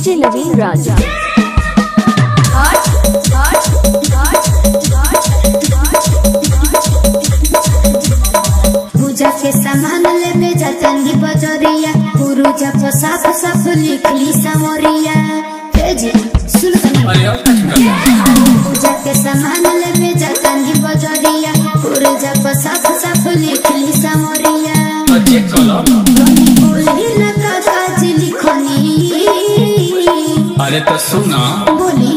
DJ नवीन राज। पूजा के सामान लेके जातंगी बजरिया, पुरुजा को साफ साफ लिखली समरिया। जी सुन पूजा के सामान लेके जातंगी बजरिया, पुरुजा को साफ साफ लिखली समरिया। अरे तो सुना बोली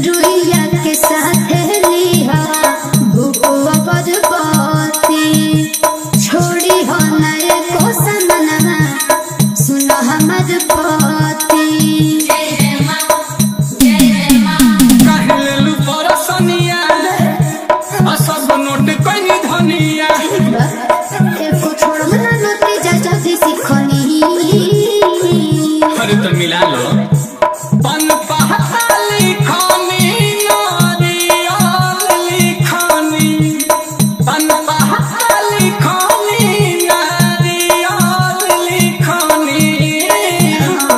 रुइया के साथ लिहा भूपुआ पदपति, छोड़ी हो नए को समना सुनो हमर पति। कहलू परसनिया सब नोट कनी धनिया एको छोड़ मना नोटी जा सीखनी। अरे तो मिला लो पन पहाली खानी नारियल लिखानी, पन पहाली खानी नारियल लिखानी।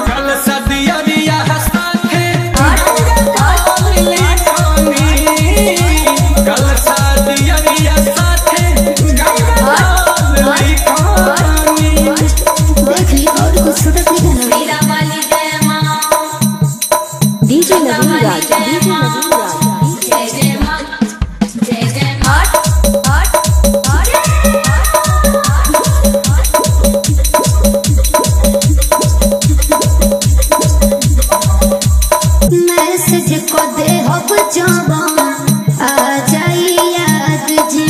कल सदिया साथे नारियल लिखानी, कल सदिया साथे नारियल लिखानी। देख ली और कुछ छूटत नहीं है। डीजे नवीन राज, डीजे नवीन राज। मैसेज को दे हो जवान आ जाई याद जी,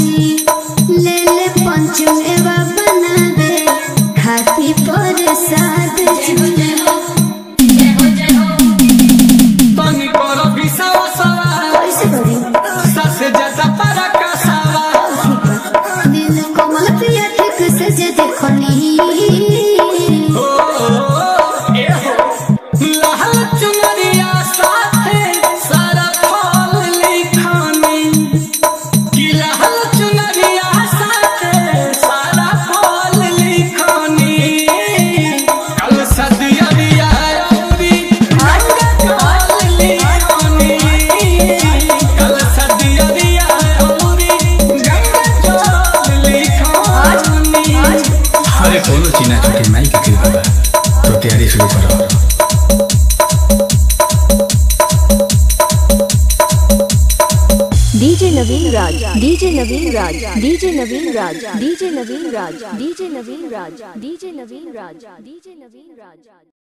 ले ले पंचमेवा बना दे खाती पर साद जी। कैसे करी दिल कोमल पिया ठीक से जे देखनी। अरे बोलो चीना छोटी माई की कृपा बा, तो तैयारी शुरू करो। डीजे नवीन राज, डीजे नवीन राज, डीजे नवीन राज, डीजे नवीन राज, डीजे नवीन राज, डीजे नवीन राज, डीजे नवीन राज।